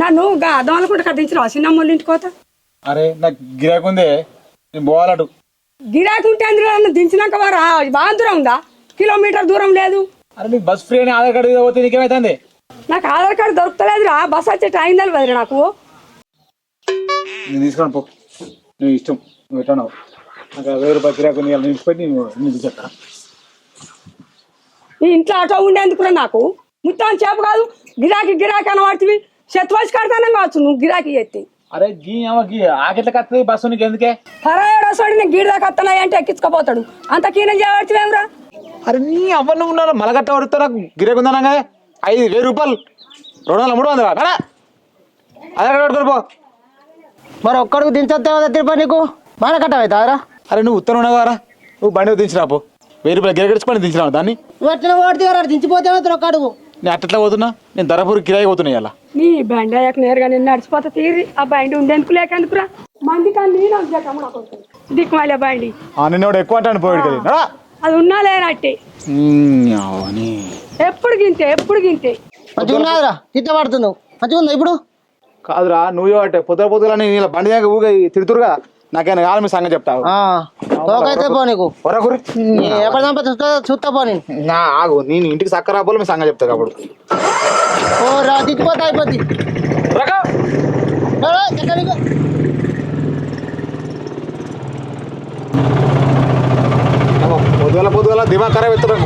నన్ను దోమలకుంట కట్టించిన చిన్నమ్మోళ్ళ ఇంటికి పోతా. అరే నాకు గిరాకు ఉంది, నేను పోవాలటు. గిరాకీ ఉంటే అందులో నన్ను దించినాక వారా బాగా దూరం ఉందా? కిలోమీటర్ దూరం లేదు. అరే నీకు బస్ ఫ్రీ అని ఆధార్ కార్డు పోతే నీకేమైతుంది? నాకు ఆధార్ కార్డు దొరుకుతలేదురా, బస్ వచ్చే టైం తెలియదు నాకు. నేను తీసుకొని పో, నువ్వు ఇష్టం, నువ్వు ఎట్లా నాకు 1000 రూపాయలు గిరాకు ఉంది, నేను ఇచ్చిపోయి నేను చెప్తా. ఈ ఇంట్లో ఆటో ఉండేందుకు కూడా నాకు మొత్తం చేపు కాదు. గిరాకీ అని వాడుతుంది, శత్వాసి కడతానే కావచ్చు నువ్వు గిరాకీ ఎత్తి. అరే గీ ఆకెట్లకి వస్తుంది బస్సు, నీకు ఎందుకే? పరాయోడోసాడు నేను గిడి దాకా వస్తున్నాయి అంటే ఎక్కించుకోపోతాడు, అంత కీనం చేయవచ్చువేమరా? అరే నీ అవ్వను ఉన్నాను మలగట్ట పడుతా, నాకు గిరాకు ఉందన్నా 5000 రూపాయలు, 200 300 ఆధార్ కార్డు పట్టుకొని పో. మరి ఒక్కడికి దించొద్దా తిరుపతి నీకు బాగా కట్టవుతారా? అరే నువ్వు ఉత్తరం ఉన్నావారా, నువ్వు బండి దించినా పో. 1000 రూపాయలు గిరగడిచుకొని దించినావు దాన్ని. నువ్వు అట్లా ఓడితే దించిపోతే ఒక్కడుగు. నేను అట్లా పోతున్నా, నేను ధరపూర్ కిరాయి పోతున్నాయి అలా. నీ బండి అయ్యాక నేరుగా నేను నడిచిపోతా తీరి. ఆ బండి ఉండేందుకు లేకెందుకురా? మంది కానీ దిక్కుమాలే బండి నిన్నోడు ఎక్కువ అంటాను పోయాడు కదా, అది ఉన్నా లేనట్టే. ఎప్పుడు గింతే మంచిగా ఉన్నాదిరా, తిట్ట పడుతున్నావు. మంచిగా ఉందా ఇప్పుడు? కాదురా నువ్వు అంటే పొద్దుల నీ బండి దాకా ఊగా తిడుతురు కదా, నాకేనా కాదు మీ సంగతి చెప్తావు. తోకైతే పో నీకు ఎక్కడ చూస్తా పో నేను. ఆగు, నేను ఇంటికి చక్కర రాబోలు మీ సంగతి చెప్తా అప్పుడు. ఓ రా తిట్టిపోతా అయిపోద్ది. పొద్దుగల దిమాగ్ ఖరాబ్ ఎత్తున్నారు.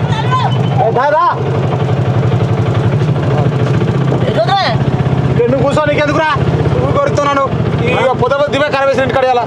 నువ్వు కూర్చో, నీకు ఎందుకురా నువ్వు కొడుతున్నాను. పొద్దు దిమాగ్ ఖరాబ్ వేసిన ఇంటికి అడియాలా?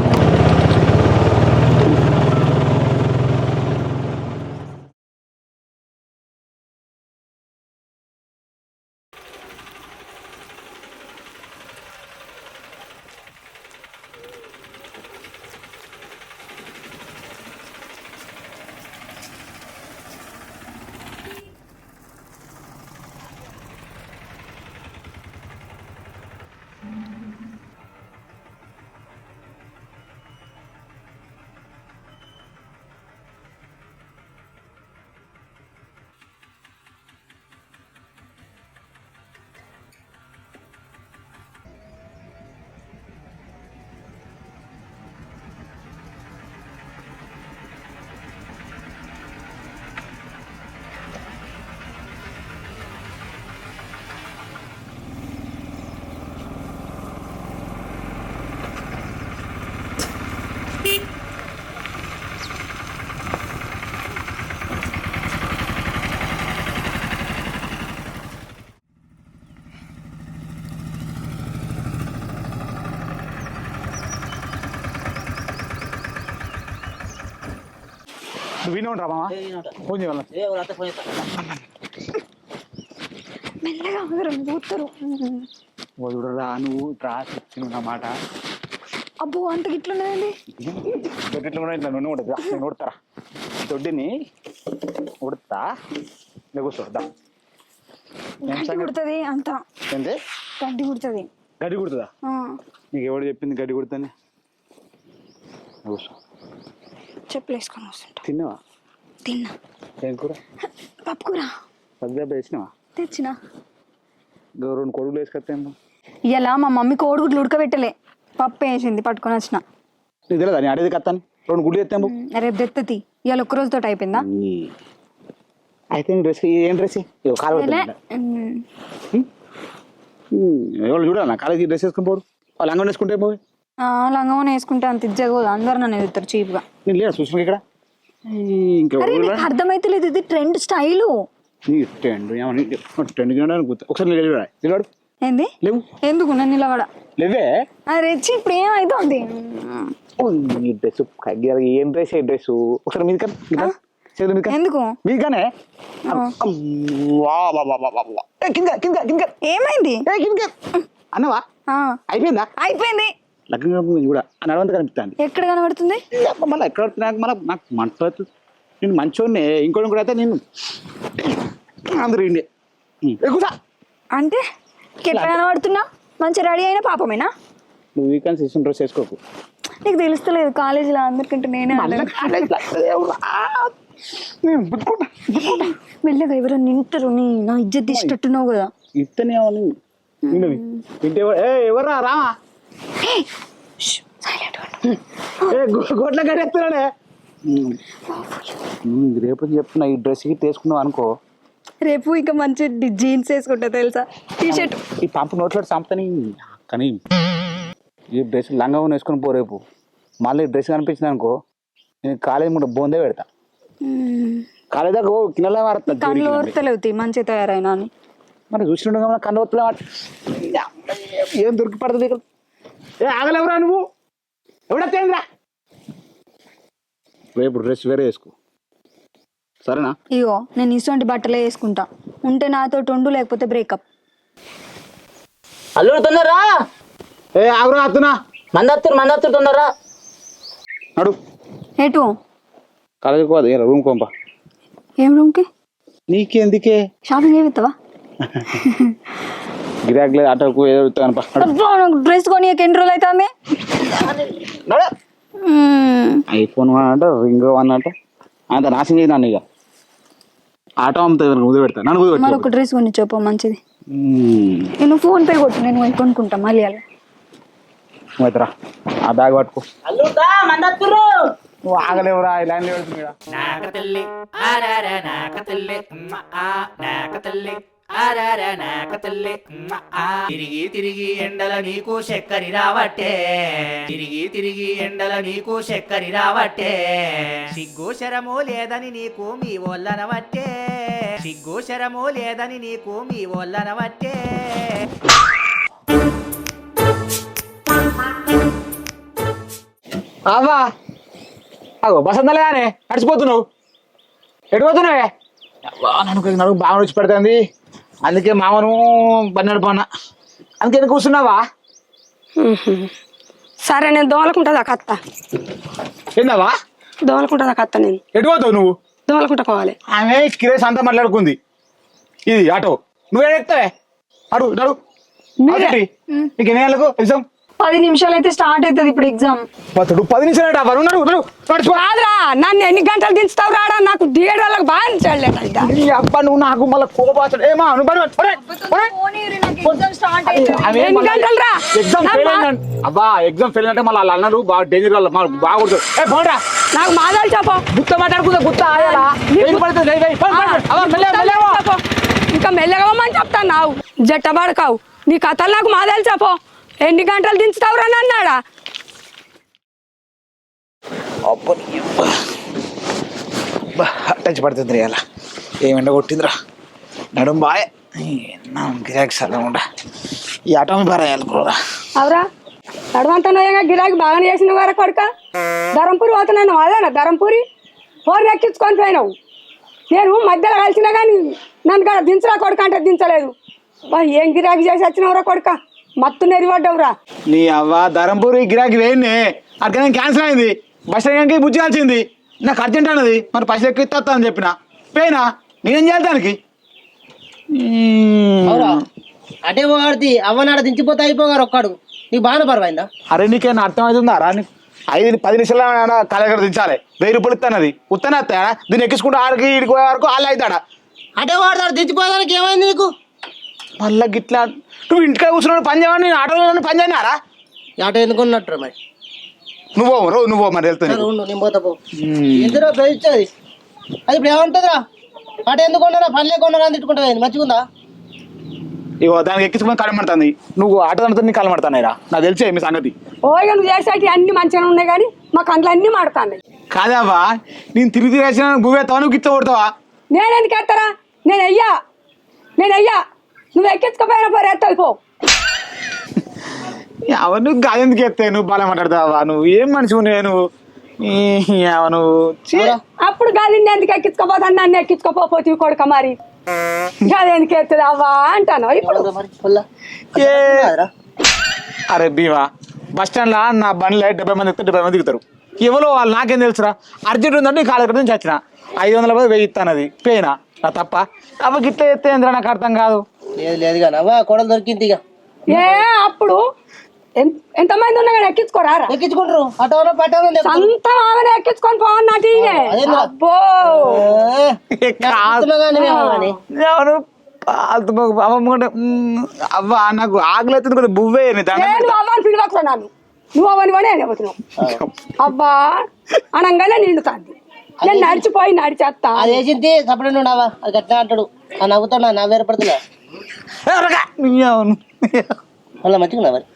వినే ఉంటా మామ, ఫోన్ చేయాలి. చూడరా నువ్వు రాసిన్నమాట. అబ్బో అంత గిట్లున్నదండి. ఇట్లా కూడా ఇట్లా నూనె ఉంటుంది, నేను ఉడతారా దొడ్డిని ఉడతా కూర్చోద్దా. గడ్డి కుడుతుంది అంత. ఏంటి గడ్డి కుడుతుంది? గడ్డి కుడుతుందా? నీకు ఎవడు చెప్పింది గడ్డి కుడుతుంది? కూర్చో. చెప్పులు వేసుకొని వస్తుంటా. తిన్నావా? తిన్నా. ఏం కూర? పప్పు కూర. పప్పు వేసినావా? తెచ్చినా. 2 కొడుకులు వేసుకొస్తాను. ఇలా మా మమ్మీ కోడిగుడ్లు ఉడకబెట్టలే, పప్పు వేసింది పట్టుకొని వచ్చిన. నీకు తెలియదా నేను అడిగి కత్తాను? 2 గుడ్లు ఎత్తాము. రేపు తెత్తది. ఇవాళ ఒక్క రోజుతో అయిపోయిందా? అయితే డ్రెస్ ఏం డ్రెస్ ఎవరు చూడాలి? కాలేజీ డ్రెస్ వేసుకుని పోడు, వాళ్ళు లంగం వేసుకుంటే పోయి. లంగం వేసుకుంటే అంత ఇజ్జగోదు, అందరు నన్ను ఎదుగుతారు చీప్ గా. నేను లేదా చూసిన ఇక్కడ అర్థమైతే లేదు, ఇది ట్రెండ్ స్టైల్. ట్రెండ్ ఒకసారి నిలబడు. ఏంది? లేవు. ఎందుకు నన్ను నిలబడ? లేవే. అరే ఇప్పుడు ఏమైతుంది? డ్రెస్ ఏం డ్రెస్? ఏ డ్రెస్? ఒకసారి మీది ఎందుకు మీగానే ఏమైంది? అన్నవా? అయిపోయిందా? అయిపోయింది. లగ్నం కూడా నడవంత కనిపిస్తాను. ఎక్కడ కనబడుతుంది? మళ్ళీ ఎక్కడ మళ్ళీ నాకు మంట. నేను మంచోడిని, ఇంకోటి కూడా అయితే నేను అందరూ అంటే ఎట్లా కనబడుతున్నా? మంచి రెడీ అయినా పాపమేనా? నువ్వు వీకెండ్ సిస్టమ్ డ్రెస్ వేసుకోకు. నీకు తెలుస్తలేదు, కాలేజీలో అందరికంటే నేనే మెల్లగా ఎవరో నింటారు. నా ఇజ్జత్ తీసేటట్టున్నావు కదా. ఇస్తనే తింటే ఎవర్రా రామా గొడ్ల గడెత్తున్నాడే రేపు చెప్తున్నా ఈ డ్రెస్ తీసుకున్నావు అనుకో రేపు ఇంకా మంచి జీన్స్ వేసుకుంటా తెలుసా టీ షర్ట్ ఈ పంపు నోట్లో చంపుతాని కానీ ఈ డ్రెస్ లంగా వేసుకొని పో రేపు మళ్ళీ డ్రెస్ కనిపించింది అనుకో నేను కాలేజ్ ముందు బోందే పెడతా కాలేజ్ దాకా కింద కళ్ళు ఓర్తలేవుతాయి మంచి తయారైనా అని మరి చూసినట్టు కన్ను వస్తలే ఏం దొరికి పడుతుంది ఇక్కడ ఆగలేవురా నువ్వు ఎవడొచ్చేంద్రా రేపు డ్రెస్ వేరే వేసుకో సరేనా ఇగో నేను ఇటువంటి బట్టలే వేసుకుంటా ఉంటే నాతో ఉండు లేకపోతే బ్రేకప్ అల్లుడు తొందరరా ఆగురా అత్తునా మందత్తు తొందరరా నడు ఎటు కాలేజీకి పోదు రూమ్ కొంప ఏం రూమ్కి నీకెందుకే షాపింగ్ ఏమిస్తావా గిరాక్ లేదు ఆటోకు ఏదో డ్రెస్ కొని ఎన్ని రోజులు అవుతుంది ఐఫోన్ అంట రింగ్ అన్నట్టు అంత నాశనం చేయను ఇక ఆటో అమ్ముతా ఉదయం పెడతా నన్ను ఉదయం మరి ఒక డ్రెస్ కొని చెప్పు మంచిది నేను ఫోన్ పే కొట్టు నేను పోయి కొనుక్కుంటా మళ్ళీ అలా అవుతారా ఆ బ్యాగ్ పట్టుకో అల్లుడా మందత్తురు నువ్వు ఆగలేవురా ఈ లైన్లో వెళ్తుంది నాకతల్లి ఆరారా నాకతల్లి నాకతల్లి ఆరారా నాకతల్లి తిరిగి తిరిగి ఎండల నీకు చక్కరి రావట్టే తిరిగి ఎండల నీకు చక్కరి రావట్టే సిగ్గు శరము లేదని నీకు మీ ఒళ్ళనవట్టే సిగ్గు శరము లేదని నీకు మీ ఒళ్ళనవట్టే అవ్వా అగో బసంతలేగానే నడిచిపోతున్నావు ఎటు పోతున్నావే నన్ను బాగా వచ్చి పెడుతుంది అందుకే మామను బండి నడిపోన్నా అందుకే కూర్చున్నావా సరే నేను దోమలకుంటుందా కత్త ఏందావా దోమలకుంటుందా కత్త నేను ఎటు పోతావు నువ్వు దోమలకుంటా పోవాలి ఆమె కిరేస్ అంతా మాట్లాడుకుంది ఇది ఆటో నువ్వు ఎత్తావే అడుగు నడు నీకు ఎన్ని గంటలకు ఎగ్జామ్ 10 నిమిషాలు అయితే స్టార్ట్ అవుతుంది ఇప్పుడు ఎగ్జామ్ 10 నిమిషాలు కాదురా నన్ను ఎన్ని గంటలు దించుతావు రాడా నాకు దిగేడు వాళ్ళకి బాగా నచ్చలేట అబ్బా నువ్వు నాకు మళ్ళీ కోపాడు ఏమా ఎన్ని గంటలు రా ఎగ్జామ్ ఫెయిల్ అయిందండి అబ్బా ఎగ్జామ్ ఫెయిల్ అంటే మళ్ళీ వాళ్ళు అన్నారు బాగా డేంజర్ వాళ్ళు బాగుంటుంది పోండ్రా నాకు మాదాలు చెప్పు గుత్త మాట్లాడుకుందా గుత్త ఆయాలా ఇంకా మెల్లగమని చెప్తాను నావు జట్టబడకావు నీ కథలు నాకు మాదాలు చెప్పు ఎన్ని గంటలు దించుతావురా అన్నాడా టచ్ పడుతుంది అలా ఏమెండ కొట్టిందిరా నడుము బాయ్ గిరాకి సరదా ఈ ఆటో బారాయాలి కూడా అవురా నడవంతా గిరాకి బాగానే చేసిన వారా కొడుక ధరంపూరి పోతున్నాను అదేనా ధరంపూరి ఫోన్ ఎక్కించుకొని పోయినావు నేను మధ్యలో కలిసినా కానీ నన్ను కూడా దించరా కొడుక అంటే దించలేదు ఏం గిరాకి చేసి వచ్చినవరా కొడుక మత్తు నెరిపడ్డవురా నీ అవ్వ ధరంపూరి గిరాకి వేయండి అక్కడ క్యాన్సిల్ అయింది బస్ స్టాండ్కి బుజ్జి కాల్చింది నాకు అర్జెంట్ అన్నది మరి పైసలు ఎక్కువ ఇస్తా అని చెప్పిన పోయినా నేనేం చేయాలి దానికి అటే వాడితే అవ్వనాడ దించిపోతే అయిపోగారు ఒక్కడు నీకు బాగా పర్వాయిందా అరే నీకేనా అర్థమవుతుందా రా 5-10 నిమిషాలు కాలేజీ దించాలి 1000 రూపాయలు ఇస్తానది ఉత్తనే వస్తాయా దీన్ని ఎక్కించుకుంటే ఆడికి ఇడికి పోయే వరకు వాళ్ళు అవుతాడా అటే వాడతాడు దించిపోదానికి ఏమైంది నీకు మళ్ళీ గిట్లా నువ్వు ఇంటికాడ కూర్చున్నాడు పని చేయమని నేను ఆటోలో పని చేయనారా ఆటో ఎందుకున్నట్టు మరి నువ్వు రోజు నువ్వు మరి వెళ్తాను ఉండు నేను పోతా పో ఎందులో ప్రయోగించేది అది ఇప్పుడు ఏమంటుందిరా ఆటో ఎందుకు కొన్నారా పని లేకుండా అని తిట్టుకుంటుంది మంచిగుందా ఇగో దానికి ఎక్కించుకొని కలమడుతుంది నువ్వు ఆటో అంతా నీ కలమడుతున్నాయిరా నాకు తెలిసే మీ సంగతి ఓయిగా నువ్వు చేసేటి అన్ని మంచిగా ఉన్నాయి కానీ మా కంట్లో అన్ని మాడుతున్నాయి కాదావా నేను తిరిగి వేసిన గువ్వేస్తావా నువ్వు గిట్ల కొడతావా నేను ఎందుకు ఎత్తారా నేను అయ్యా నువ్వు ఎక్కించుకోపోయినా పోయి ఎత్తావు పో ఎవరు నువ్వు గాదెందుకు ఎత్తావు నువ్వు బాగా మాట్లాడతావా నువ్వు ఏం మనిషి నేను నువ్వు అప్పుడు గాలి ఎందుకు ఎక్కించుకోపోతాను నన్ను ఎక్కించుకోపోతే కొడుక మరి గాలి ఎందుకు ఎత్తుంది అవ్వా అంటాను ఇప్పుడు అరే భీమా బస్ స్టాండ్లో నా బండిలో 70 మంది ఎక్కితే 70 మంది దిగుతారు ఎవరో వాళ్ళు నాకేం తెలుసురా అర్జెంట్ ఉందంటే నీ కాలేజీ నుంచి వచ్చిన 500 1000 ఇస్తానది పోయినా నా తప్ప అవ్వ గిట్ల ఎత్తే ఏంద్రా నాకు అర్థం కాదు లేదు కానీ అవ్వ కోడలు దొరికింది ఇక అప్పుడు ఎంతమంది ఉన్నా కానీ ఎక్కించుకోరా ఎక్కించుకుంటారు అటోలో పట్టణం అంతా ఆమెను ఎక్కించుకొని పోవన్నట్టు అబ్బో అవ్వ నాకు ఆకలి అవుతుంది కొద్దిగా బువ్వే నువ్వు అవ్వని పిలువకురా నన్ను, నువ్వు అవ్వని కూడా నేను పోతున్నావు. అబ్బా అనగానే నిండుతుంది. నేను నడిచేస్తా. అది వేసింది సపరేట్ ఉండవా, అది గట్టిగా అంటాడు. ఆ నవ్వుతాడు, నవ్వు ఏర్పడుతున్నా మళ్ళీ మంచిగా మరి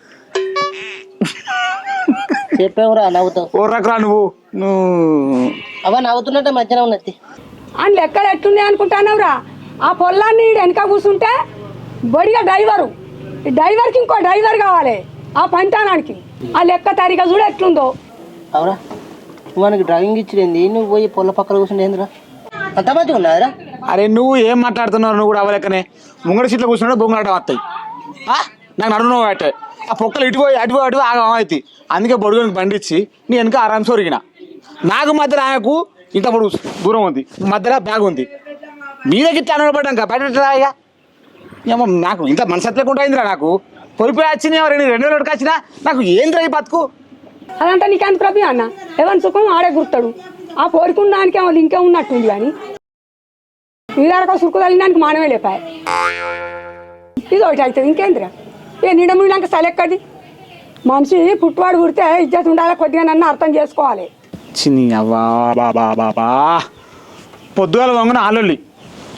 చెప్పేవరా నవ్వుతావు. ఓర్రకరా నువ్వు అవ్వ నవ్వుతున్నట్టే మధ్యాహ్నం ఉన్నది. అని లెక్కలు ఎట్టుంది అనుకుంటున్నావురా? ఆ పొలాన్ని వెనక కూర్చుంటే బడిగా డ్రైవరు, ఈ డ్రైవర్కి ఇంకో డ్రైవర్ కావాలి ఆ పంటానానికి. ఆ లెక్క తరిగా చూడ ఎట్లుందో. అవురా మనకి డ్రైవింగ్ ఇచ్చిరేంది, నువ్వు పోయి పొల్ల పక్కన కూర్చుంటే ఏందిరా అంత మంచిగా ఉన్నారా? అరే నువ్వు ఏం మాట్లాడుతున్నావు? నువ్వు కూడా అవ్వలేకనే ముంగడి సీట్లో కూర్చున్నాడు బొంగులాట వస్తాయి. నాకు నడున్నావు అంటే ఆ పొక్కలు ఇటుపోయి అటుపోయి ఆగమవుతాయి. అందుకే బొడుగునికి బండి ఇచ్చి నీ వెనక ఆరామ్స్ ఒరిగిన. నాకు మధ్యలో ఆమెకు ఇంత పొడుగు దూరం ఉంది, మధ్యలో బ్యాగ్ ఉంది. మీదకి ఇట్లా అనబడ్డాక బయట ఏమో నాకు ఇంత మనసత్లేకుండా అయిందిరా. నాకు పొలిపోయి వచ్చింది 2 వచ్చినా నాకు ఏంద్రా ఈ బతుకు. అదంటే నీకెంత ప్రభు అన్న, ఎవరి సుఖం ఆడే గుర్తాడు. ఆ పోరుకున్న దానికి ఏమో ఇంకే ఉన్నట్టుంది. కానీ వీళ్ళ సురుకు తల్లినానికి మానవే లేపాయి. ఇది ఒకటి అవుతుంది, ఇంకేందిరా? నిండ ముడినాక సలెక్కది. మనిషి పుట్టువాడు పుడితే ఇజ్జత్ ఉండాలి, కొద్దిగా నన్ను అర్థం చేసుకోవాలి. చిన్ని అవ్వా బాబా బాబా పొద్దుగాల వంగన ఆలోళ్ళి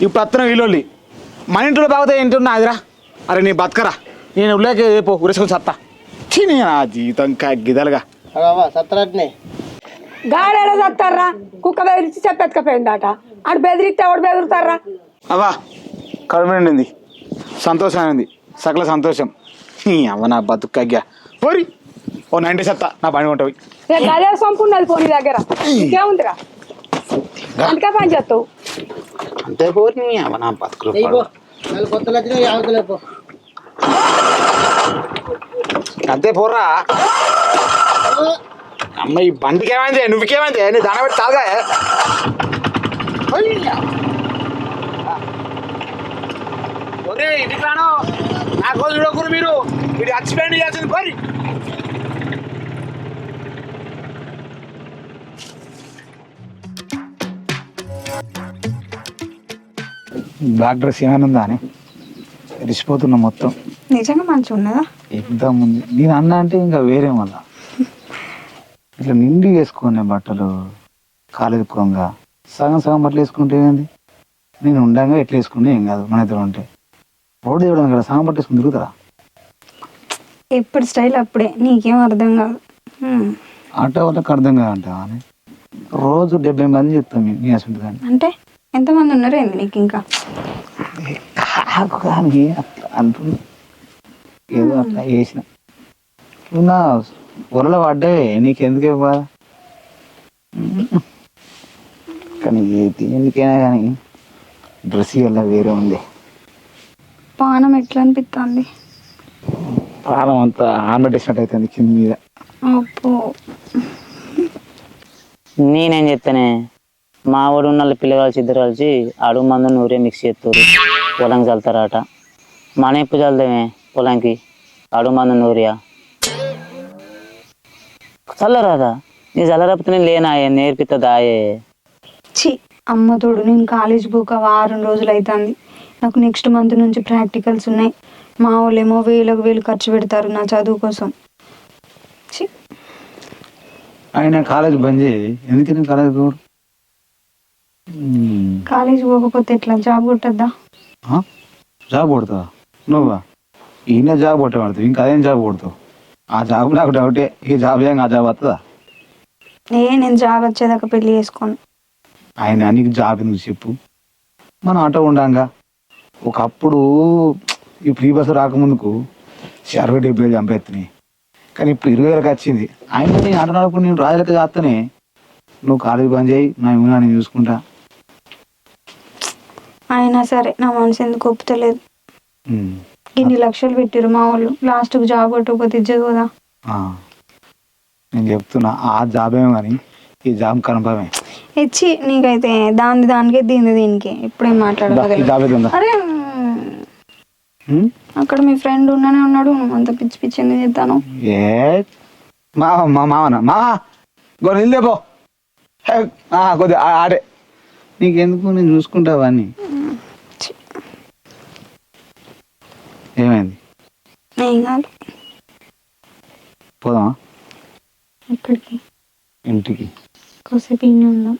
ఇప్పుడు అత్తనం వీళ్ళొల్లి మన ఇంట్లో బాగుతా ఏంటున్నా అదిరా. అరే నీ బతకరా, నేను ఉల్లేకే పో ఉరేసుకొని సత్తా. చిని నా జీవితం గిదలుగా సత్తరట్నే గాడేడ చస్తారా? కుక్క బెదిరించి చెప్పెత్తుకపోయిందట. అటు బెదిరిస్తే ఎవడు బెదురుతారా? అవ్వా కడుపు నిండింది, సంతోషమైంది, సకల సంతోషం. అవ్వ నా బతుకగ్గా పోరి ఓ 90 సత్తా నా పని ఉంటుంది. గదే సొంపున్నది పోనీ దగ్గర ఇంకేముందిరా? అందుకే పని చేస్తావు అంతే పోరి అవ్వ నా బతుకులు. కొత్తలు వచ్చినా యావతలేపో అంతే పోర్రా. అమ్మ ఈ బండికి ఏమైంది, నువ్వుకేమైంది? నీ దాన పెట్టి తాగా ఇంటికి రాను నా కోసం చూడకూరు మీరు. వీడి అచ్చిపోయింది చేసింది పోరి. బ్లాక్ డ్రెస్ ఏమైనా ఉందా అని తెలిసిపోతున్నా మొత్తం. నిజంగా మంచిగా ఉన్నదా? ఎగ్దాం ఉంది. నేను అన్నా అంటే ఇంకా వేరే మళ్ళా ఇట్లా నిండి వేసుకునే బట్టలు కాలేజీ పోంగా సగం సగం బట్టలు వేసుకుంటే ఏంది? నేను ఉండంగా ఎట్లా వేసుకుంటే ఏం కాదు. మన ఇద్దరు ఉంటే రోడ్డు ఇవ్వడం కదా సగం బట్టలు వేసుకుని తిరుగుతారా? ఎప్పుడు స్టైల్ అప్పుడే, నీకేం అర్థం కాదు. ఆటో వాళ్ళకి అర్థం కాదంటావా అని రోజు 70 మంది చెప్తాం నీ అసలు కానీ. అంటే ఎంతమంది ఉన్నారు ఏంది నీకు? ఇంకా కాకు కానీ అట్లా అంటుంది ఏదో అట్లా వేసిన నా ఊరలో పడ్డావే నీకెందుకు ఇవ్వాలి? కానీ ఎందుకైనా కానీ డ్రెస్ వల్ల వేరే ఉంది. పానం ఎట్లా అనిపిస్తుంది? ప్రాణం అంతా ఆమ్లెట్ వేసినట్టు అవుతుంది కింద మీద. అప్పు నేనేం చెప్తానే, మా వాడు ఉన్న పిల్లగాల్సి ఇద్దరు కలిసి అడుగు మందు నూరే మిక్స్ చేస్తారు, పొలంకి చల్లుతారట. మన ఎప్పుడు చల్లుతామే పొలంకి అడుగు మందు నూరియా చల్లరాదా? నీ చల్లరకపోతే నేను లేనాయే నేర్పిస్తుందాయే. చి అమ్మ తోడు, నేను కాలేజ్ పోక 6 రోజులు అవుతుంది. నాకు నెక్స్ట్ మంత్ నుంచి ప్రాక్టికల్స్ ఉన్నాయి. మా వాళ్ళేమో 1000 ఖర్చు పెడతారు నా చదువు కోసం. చి ఆయన కాలేజ్ బంద్ చేయి. ఎందుకని కాలేజ్ పోడు? కాలేజ్ పోకపోతే ఎట్లా? జాబ్ కొట్టద్దా? జాబ్ కొడతావా నువ్వా? ఈయన జాబ్ కొట్టబడతావు, ఇంకా అదేం జాబ్ కొడతావు? ఆ జాబ్ నాకు డౌటే. ఈ జాబ్ ఏం ఆ జాబ్ వస్తుందా? నేను జాబ్ వచ్చేదాకా పెళ్లి చేసుకోను. ఆయన నీకు జాబ్ ఎందుకు చెప్పు? మనం ఆటో ఉండంగా ఒకప్పుడు ఈ ఫ్రీ బస్సు రాకముందుకు 60-70 చంపేస్తున్నాయి. కానీ ఇప్పుడు 20,000 వచ్చింది. ఆయన నేను ఆటో నడుపుకుని నేను రాజులకి చేస్తానే. నువ్వు కాలేజీ బంద్ చేయి, నా ఏమైనా నేను చూసుకుంటా. అయినా సరే నా మనసు ఎందుకు ఒప్పుతలేదు. ఇన్ని లక్షలు పెట్టిరు మా వాళ్ళు, లాస్ట్కి జాబ్ కొట్టకపోతే ఇచ్చేది కదా. నేను చెప్తున్నా ఆ జాబ్ ఏమో కానీ ఈ జాబ్ కన్ఫర్మే. ఇచ్చి నీకైతే దానికే దీనికి ఇప్పుడేం మాట్లాడదు. అరే అక్కడ మీ ఫ్రెండ్ ఉన్నానే ఉన్నాడు, అంత పిచ్చి పిచ్చి ఎందుకు చేస్తాను? మావనా మావా గొర్రె నిల్లేపో కొద్దిగా ఆడే నీకెందుకు, నేను చూసుకుంటావా అని. ఏమైంది? ఏం కాదు. పోదామా ఎక్కడికి? ఇంటికి. కాసేపు ఇన్ని ఉందాం.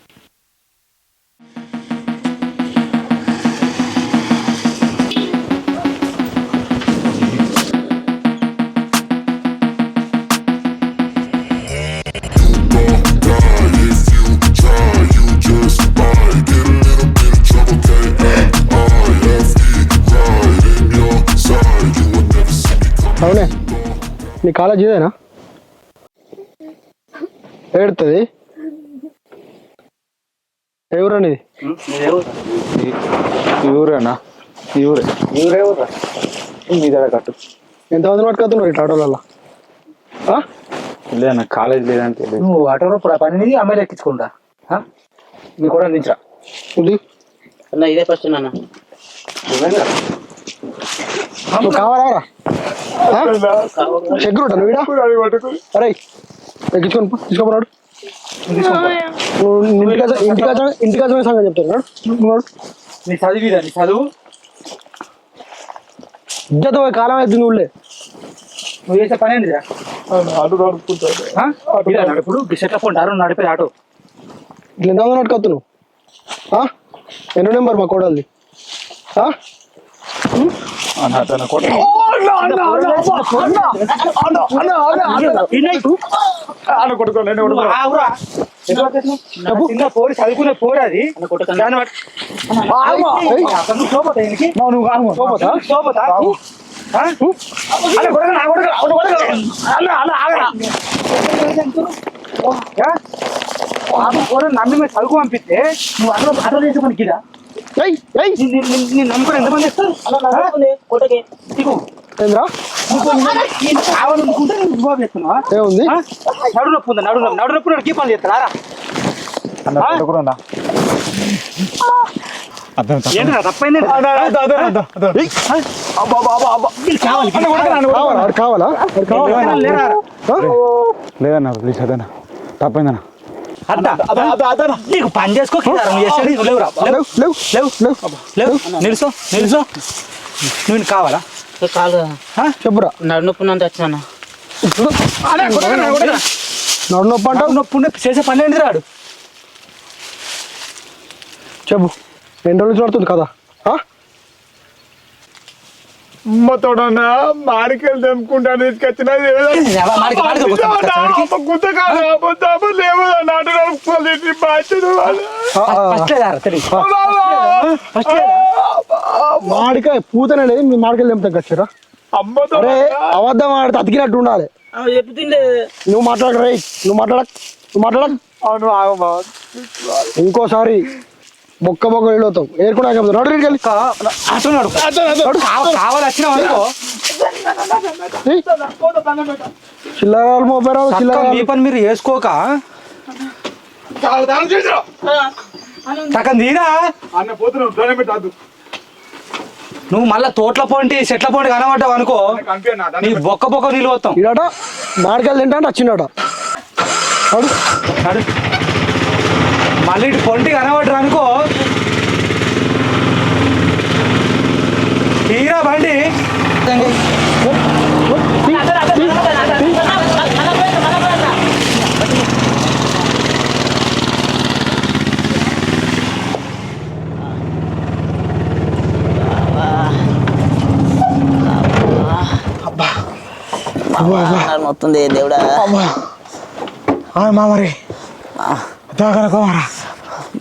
అవునే నీ కాలేజ్ ఇదేనా? ఏడుతుంది ఎవరనేది? ఈ ఊరేనా? ఈ ఊరే. మీ దగ్గర కట్టు. ఎంతమంది పట్టుకొస్తున్నారు ఇట్లా ఆటోలలో? లేదన్నా కాలేజ్ లేదంటే నువ్వు ఆటోలో పని అమ్మాయిలు ఎక్కించుకుంటా మీ కూడా దించరా అన్న ఇదే ఫస్ట్ నాన్న. నువ్వు కావాలా సెక్యూరిటీ నువ్వు అరే ఎక్కించుకొని తీసుకోపోరాడు. ఇంటికి సంగతి చెప్తాను. నీ చదివిదా? నీ చదువు ఇద్దరు కాలం అయితే నువ్వులే నువ్వు చేసే పని ఏంటిదా? ఇప్పుడు సెట్ల ఫోన్ నడిపే ఆటో ఇట్లా ఎంతమంది పట్టుకొత్తు నువ్వు? ఎన్నో నెంబర్ మా కోడల్ది? పోరి చదువుకునే పోరు అది నమ్మి మీరు చదువు పంపిస్తే నువ్వు అట్లా చేసే పనికిదా? నమ్ముకొని ఎంతమంది ఇస్తారు? ఏముంది నడు నొప్పి ఉందా? నడు నొప్పి కీపాలు చేస్తారా? ఏంటి తప్పైంది? కావాలా లేదన్నా ప్లీజ్ అదన్నా తప్పైందన్నా. నీకు పని చేసుకో నిలుసో నువ్వు కావాలా? కాలు చెప్పురా. నడు నొప్పి నంత వచ్చినా నడు నొప్పి అంటావు? నొప్పి చేసే పని ఏంటి రాడు? చెప్పు ఎన్ని రోజులు పడుతుంది కదా? అమ్మతోడన్నా మాడికెళ్ళి తెంపుకుంటాను తీసుకొచ్చిన మాడికాయ పూతనండి. మీ మాడికాయలు తెంపుతాం వచ్చారా? అరే అబద్ధం ఆడితే అతికినట్టు ఉండాలి. నువ్వు మాట్లాడక రే నువ్వు మాట్లాడక ఇంకోసారి బొక్క వెళ్ళవుతావు ఏరుకున్నా చిల్లరాలు మోపారావు మీ పని మీరు వేసుకోక తీరా నువ్వు మళ్ళా తోట్ల పోంటి చెట్ల పోంటి కనబడ్డావు అనుకో నీ బొక్క నీళ్ళు పోతాం. ఇడట మాడికాయలు తింటా వచ్చిండట మళ్ళీ ఇటు పొంటి కనబడ్డారు అనుకో తీరా బండి. మొత్తం దేవుడా మరి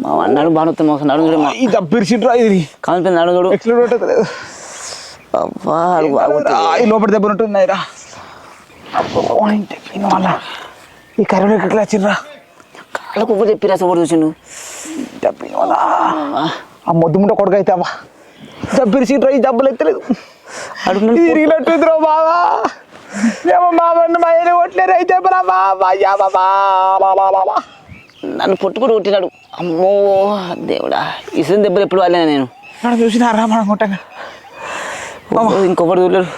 మా అన్నాడు బాగుంది మొక్క నడుగుడు పిలిచిండ్రా ఇది కాలిపోయింది నడుగుడు అబ్బా లోపల దెబ్బ ఉంటున్నాయిరా. వల్ల ఈ కరోనా ఎట్లా వచ్చిండ్రా? కాళ్ళ కుప్ప చెప్పిరా సపోర్ట్ చూసిండు ఆ మొద్దు ముట్ట కొడుకు అయితే అవ్వ పిలిచిండ్రా. ఈ డబ్బులు ఎత్తలేదు తిరిగినట్టుందిరా బాబా. ఏమో మామని మా ఏదో కొట్టలేరు అయితే నన్ను పొట్టుకుడు కొట్టినాడు. అమ్మో దేవుడా ఇసుని దెబ్బలు ఎప్పుడు వాళ్ళేనా నేను చూసినారా మనం కొట్టగా ఇంకొకటి చూడలేరు.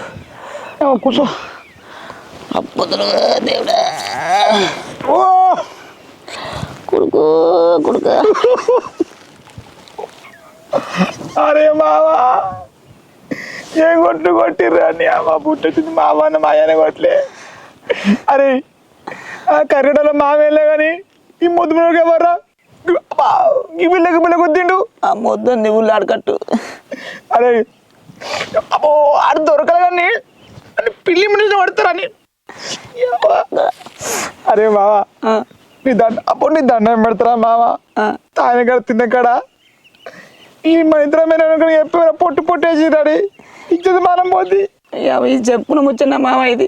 కూర్చో అబ్బుతులు దేవుడా కొడుకు కొడుక అరే బాబా ఏం కొట్టిర్రా అని అమ్మ పుట్టొచ్చింది మా అమ్మ మా అయ్యనే కొట్టలే. అరే ఆ కర్రీడలో మావేలే కానీ ఈ ముద్దు మునగ ఎవర్రా గిబిళ్ళ కొద్దిండు. ఆ మొద్దు ఊళ్ళో ఆడకట్టు. అరే అబ్బో ఆడు దొరకలే కానీ పిల్లి మినిసి పడతారని. అరే మావా నీ అప్పుడు నీ దండం పెడతారా మావా? ఆయన కాడ తిన్న కాడ ఈ మన ఇద్దరమైన చెప్పి పొట్టు పొట్టేసి రాడి ఇచ్చేది మానం పోద్ది. ఇది చెప్పున ముచ్చన్న మామ, ఇది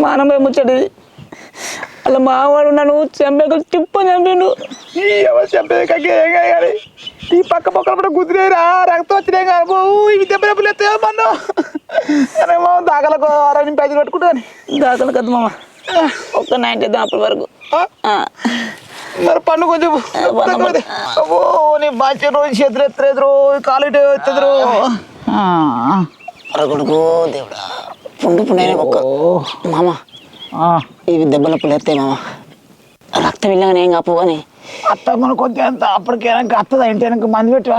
మానం పోయి ముచ్చటిది. అలా మావాడు నన్ను చెంపకు తిప్పని చంపిండు. చంపేది కక్కే ఏం కాదు ఈ పక్క పక్కన కూడా కుదిరేరా రక్తం వచ్చినాయి కాదు ఇవి దెబ్బ దెబ్బలు ఎత్తాయో మన అరే మా దాకలకు అరని ప్యాకెట్ కట్టుకుంటాను. దాకలు కదా మామ, ఒక్క 90 ఇద్దాం అప్పటి వరకు. మరి పన్ను కొంచెం అబ్బో నీ మంచి రోజు చేతులు ఎత్తలేదు కాలు ఎత్తదు. కొడుకు దేవుడా, పుండు పుండైన ఒక్క మామ, ఇవి దెబ్బల పులు ఎత్తాయి మామ. రక్తం వెళ్ళగానే ఏం కాపు అని అత్త మన కొంచెం అంత అప్పటికైనా అత్తదా ఇంటి వెనక మంది పెట్టా